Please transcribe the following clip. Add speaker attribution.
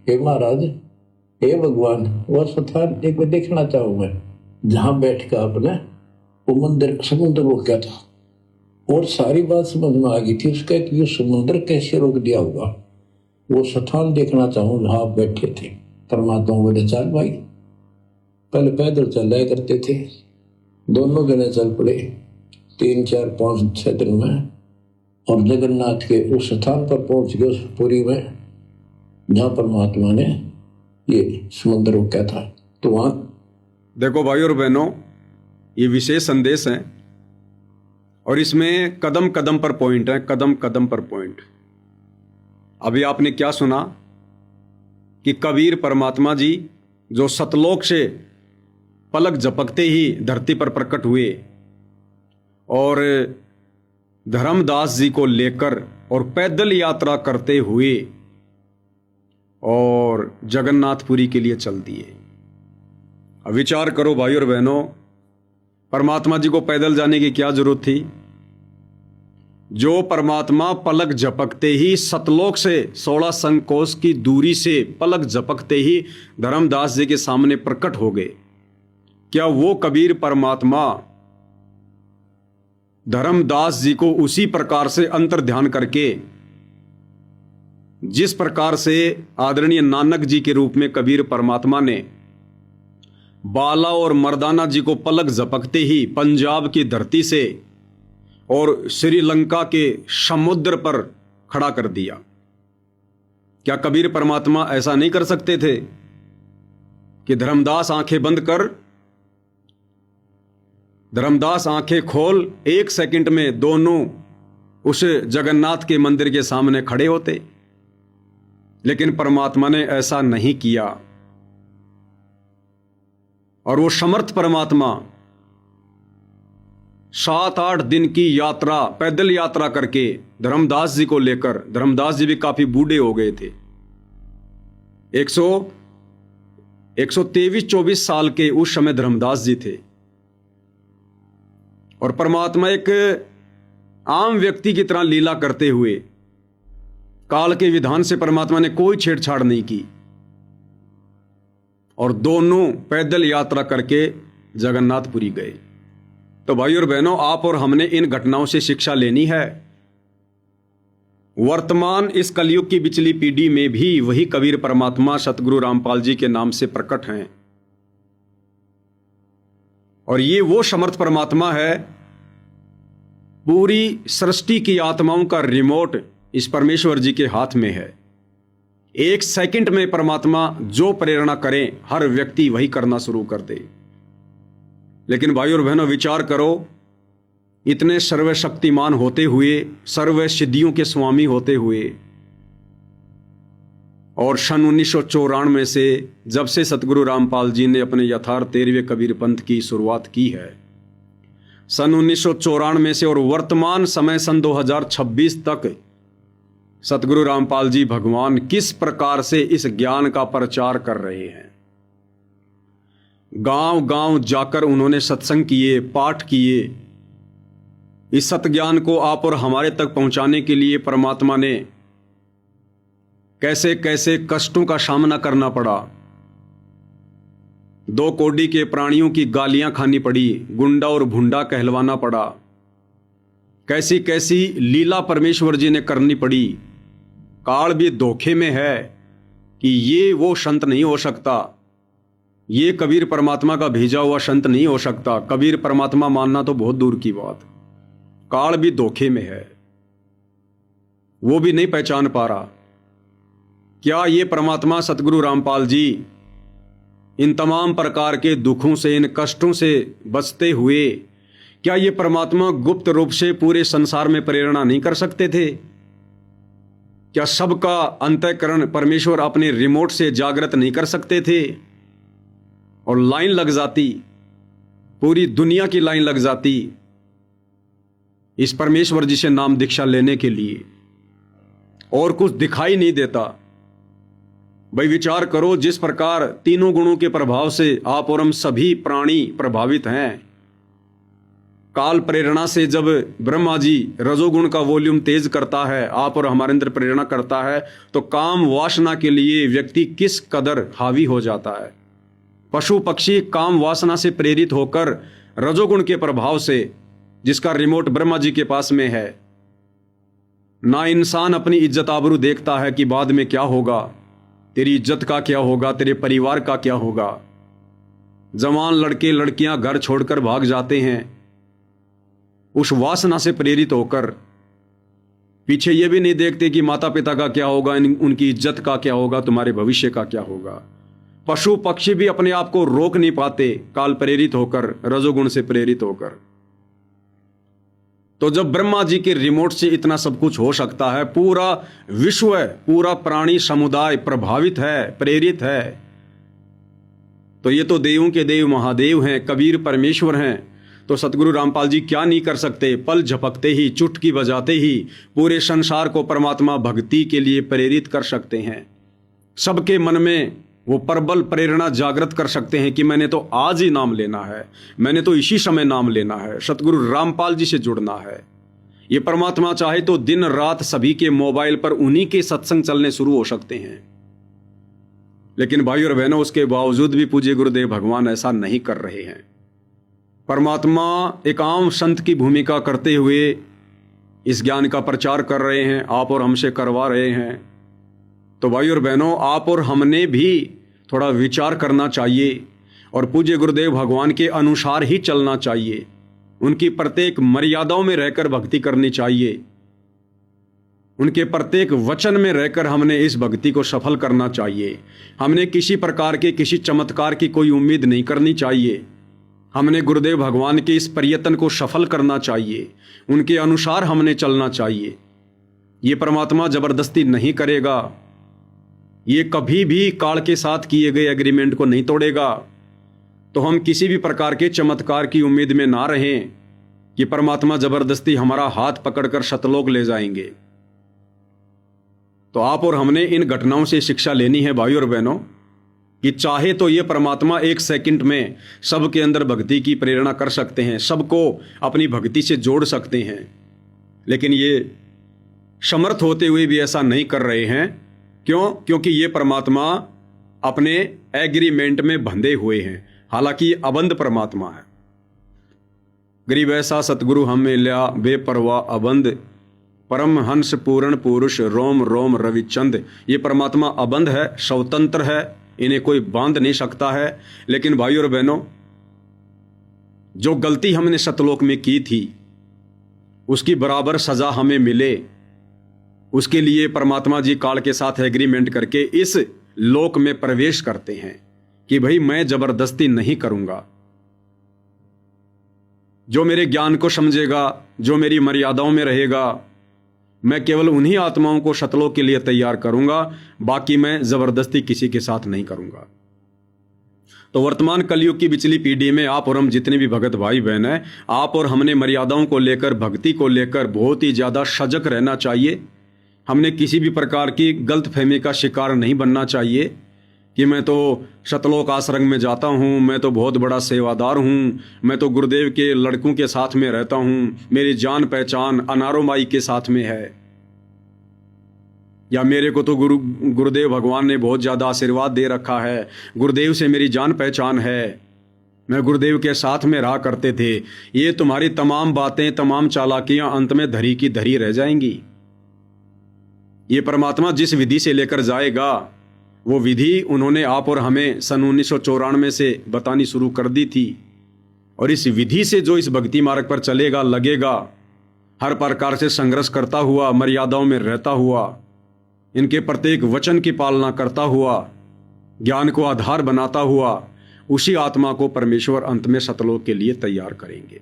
Speaker 1: हे महाराज, हे भगवान, वह स्थान एक बार देखना चाहूँ मैं जहां बैठ कर आपने वो मंदिर समुद्र रोका था। और सारी बात समझ में आ गई थी उसका कि ये समुद्र कैसे रोक दिया होगा। वो स्थान देखना चाहूँ जहां आप बैठे थे। परमात्मा बोले चल भाई। पहले पैदल चलाया करते थे, दोनों जने चल पड़े 3 4 5 6 दिन में, और जगन्नाथ के उस स्थान पर पहुंच गए, उस पुरी में जहां परमात्मा ने ये समुद्र रोका था। तो वहां
Speaker 2: देखो भाई और बहनों, ये विशेष संदेश है और इसमें कदम कदम पर पॉइंट है, कदम कदम पर पॉइंट। अभी आपने क्या सुना कि कबीर परमात्मा जी जो सतलोक से पलक झपकते ही धरती पर प्रकट हुए और धर्मदास जी को लेकर और पैदल यात्रा करते हुए और जगन्नाथपुरी के लिए चल दिए। अब विचार करो भाई और बहनों, परमात्मा जी को पैदल जाने की क्या जरूरत थी? जो परमात्मा पलक झपकते ही सतलोक से 16 संकोश की दूरी से पलक झपकते ही धर्मदास जी के सामने प्रकट हो गए, क्या वो कबीर परमात्मा धर्मदास जी को उसी प्रकार से अंतर ध्यान करके, जिस प्रकार से आदरणीय नानक जी के रूप में कबीर परमात्मा ने बाला और मर्दाना जी को पलक झपकते ही पंजाब की धरती से और श्रीलंका के समुद्र पर खड़ा कर दिया, क्या कबीर परमात्मा ऐसा नहीं कर सकते थे कि धर्मदास आंखें बंद कर, धर्मदास आंखें खोल, 1 सेकंड में दोनों उस जगन्नाथ के मंदिर के सामने खड़े होते? लेकिन परमात्मा ने ऐसा नहीं किया। और वो समर्थ परमात्मा 7-8 दिन की यात्रा, पैदल यात्रा करके धर्मदास जी को लेकर, धर्मदास जी भी काफी बूढ़े हो गए थे, 123-24 साल के उस समय धर्मदास जी थे, और परमात्मा एक आम व्यक्ति की तरह लीला करते हुए काल के विधान से परमात्मा ने कोई छेड़छाड़ नहीं की और दोनों पैदल यात्रा करके जगन्नाथपुरी गए। तो भाई और बहनों, आप और हमने इन घटनाओं से शिक्षा लेनी है। वर्तमान इस कलयुग की पिछली पीढ़ी में भी वही कबीर परमात्मा सतगुरु रामपाल जी के नाम से प्रकट हैं, और ये वो समर्थ परमात्मा है। पूरी सृष्टि की आत्माओं का रिमोट इस परमेश्वर जी के हाथ में है। 1 सेकंड में परमात्मा जो प्रेरणा करें, हर व्यक्ति वही करना शुरू कर दे। लेकिन भाई और बहनों, विचार करो, इतने सर्वशक्तिमान होते हुए, सर्व सिद्धियों के स्वामी होते हुए, और सन 1994 से जब से सतगुरु रामपाल जी ने अपने यथार्थ 13वें कबीर पंथ की शुरुआत की है, सन 1994 से और वर्तमान समय सन 2026 तक सतगुरु रामपाल जी भगवान किस प्रकार से इस ज्ञान का प्रचार कर रहे हैं। गांव गांव जाकर उन्होंने सत्संग किए, पाठ किए। इस सत्ज्ञान को आप और हमारे तक पहुंचाने के लिए परमात्मा ने कैसे कैसे कष्टों का सामना करना पड़ा। 2 कोड़ी के प्राणियों की गालियां खानी पड़ी, गुंडा और भुंडा कहलवाना पड़ा, कैसी कैसी लीला परमेश्वर जी ने करनी पड़ी। काल भी धोखे में है कि ये वो संत नहीं हो सकता, ये कबीर परमात्मा का भेजा हुआ संत नहीं हो सकता, कबीर परमात्मा मानना तो बहुत दूर की बात। काल भी धोखे में है, वो भी नहीं पहचान पा रहा। क्या ये परमात्मा सतगुरु रामपाल जी इन तमाम प्रकार के दुखों से, इन कष्टों से बचते हुए, क्या ये परमात्मा गुप्त रूप से पूरे संसार में प्रेरणा नहीं कर सकते थे? क्या सबका अंतःकरण परमेश्वर अपने रिमोट से जागृत नहीं कर सकते थे? और लाइन लग जाती, पूरी दुनिया की लाइन लग जाती इस परमेश्वर जी से नाम दीक्षा लेने के लिए, और कुछ दिखाई नहीं देता। भाई विचार करो, जिस प्रकार तीनों गुणों के प्रभाव से आप और हम सभी प्राणी प्रभावित हैं, काल प्रेरणा से जब ब्रह्मा जी रजोगुण का वॉल्यूम तेज करता है, आप और हमारे अंदर प्रेरणा करता है, तो काम वासना के लिए व्यक्ति किस कदर हावी हो जाता है। पशु पक्षी काम वासना से प्रेरित होकर रजोगुण के प्रभाव से, जिसका रिमोट ब्रह्मा जी के पास में है, ना इंसान अपनी इज्जत आबरू देखता है कि बाद में क्या होगा, तेरी इज्जत का क्या होगा, तेरे परिवार का क्या होगा। जवान लड़के लड़कियां घर छोड़कर भाग जाते हैं उस वासना से प्रेरित होकर, पीछे ये भी नहीं देखते कि माता पिता का क्या होगा, उनकी इज्जत का क्या होगा, तुम्हारे भविष्य का क्या होगा। पशु पक्षी भी अपने आप को रोक नहीं पाते काल प्रेरित होकर, रजोगुण से प्रेरित होकर। तो जब ब्रह्मा जी के रिमोट से इतना सब कुछ हो सकता है, पूरा विश्व, पूरा प्राणी समुदाय प्रभावित है, प्रेरित है, तो ये तो देवों के देव महादेव हैं, कबीर परमेश्वर हैं। तो सतगुरु रामपाल जी क्या नहीं कर सकते। पल झपकते ही, चुटकी बजाते ही पूरे संसार को परमात्मा भक्ति के लिए प्रेरित कर सकते हैं। सबके मन में वो प्रबल प्रेरणा जागृत कर सकते हैं कि मैंने तो आज ही नाम लेना है, मैंने तो इसी समय नाम लेना है, सतगुरु रामपाल जी से जुड़ना है। ये परमात्मा चाहे तो दिन रात सभी के मोबाइल पर उन्हीं के सत्संग चलने शुरू हो सकते हैं। लेकिन भाई और बहनों, उसके बावजूद भी पूज्य गुरुदेव भगवान ऐसा नहीं कर रहे हैं। परमात्मा एक आम संत की भूमिका करते हुए इस ज्ञान का प्रचार कर रहे हैं, आप और हमसे करवा रहे हैं। तो भाई और बहनों, आप और हमने भी थोड़ा विचार करना चाहिए और पूज्य गुरुदेव भगवान के अनुसार ही चलना चाहिए। उनकी प्रत्येक मर्यादाओं में रहकर भक्ति करनी चाहिए। उनके प्रत्येक वचन में रहकर हमने इस भक्ति को सफल करना चाहिए। हमने किसी प्रकार के, किसी चमत्कार की कोई उम्मीद नहीं करनी चाहिए। हमने गुरुदेव भगवान के इस प्रयत्न को सफल करना चाहिए, उनके अनुसार हमने चलना चाहिए। ये परमात्मा जबरदस्ती नहीं करेगा, ये कभी भी काल के साथ किए गए एग्रीमेंट को नहीं तोड़ेगा। तो हम किसी भी प्रकार के चमत्कार की उम्मीद में ना रहें कि परमात्मा जबरदस्ती हमारा हाथ पकड़कर सतलोक ले जाएंगे। तो आप और हमने इन घटनाओं से शिक्षा लेनी है भाई और बहनों, कि चाहे तो ये परमात्मा एक सेकंड में सबके अंदर भक्ति की प्रेरणा कर सकते हैं, सबको अपनी भक्ति से जोड़ सकते हैं, लेकिन ये समर्थ होते हुए भी ऐसा नहीं कर रहे हैं। क्यों? क्योंकि ये परमात्मा अपने एग्रीमेंट में बंधे हुए हैं। हालांकि अबंध परमात्मा है। गरीब ऐसा सतगुरु हम मिल्या बेपरवाह अबंध, परम हंस पूर्ण पुरुष रोम रोम रविचंद। ये परमात्मा अबंध है, स्वतंत्र है, इन्हें कोई बांध नहीं सकता है। लेकिन भाई और बहनों, जो गलती हमने सतलोक में की थी उसकी बराबर सजा हमें मिले, उसके लिए परमात्मा जी काल के साथ एग्रीमेंट करके इस लोक में प्रवेश करते हैं कि भाई मैं जबरदस्ती नहीं करूंगा। जो मेरे ज्ञान को समझेगा, जो मेरी मर्यादाओं में रहेगा, मैं केवल उन्हीं आत्माओं को सतलोक के लिए तैयार करूंगा, बाकी मैं जबरदस्ती किसी के साथ नहीं करूंगा। तो वर्तमान कलयुग की पिछली पीढ़ी में आप और हम जितने भी भगत भाई बहन हैं, आप और हमने मर्यादाओं को लेकर, भक्ति को लेकर बहुत ही ज्यादा सजग रहना चाहिए। हमने किसी भी प्रकार की गलतफहमी का शिकार नहीं बनना चाहिए कि मैं तो सतलोक आश्रम में जाता हूँ, मैं तो बहुत बड़ा सेवादार हूँ, मैं तो गुरुदेव के लड़कों के साथ में रहता हूँ, मेरी जान पहचान अनारो माई के साथ में है, या मेरे को तो गुरुदेव भगवान ने बहुत ज़्यादा आशीर्वाद दे रखा है, गुरुदेव से मेरी जान पहचान है, मैं गुरुदेव के साथ में रहा करते थे। ये तुम्हारी तमाम बातें, तमाम चालाकियाँ अंत में धरी की धरी रह जाएंगी। ये परमात्मा जिस विधि से लेकर जाएगा वो विधि उन्होंने आप और हमें सन 1994 से बतानी शुरू कर दी थी। और इस विधि से जो इस भक्ति मार्ग पर चलेगा, लगेगा, हर प्रकार से संघर्ष करता हुआ, मर्यादाओं में रहता हुआ, इनके प्रत्येक वचन की पालना करता हुआ, ज्ञान को आधार बनाता हुआ, उसी आत्मा को परमेश्वर अंत में सतलोक के लिए तैयार करेंगे।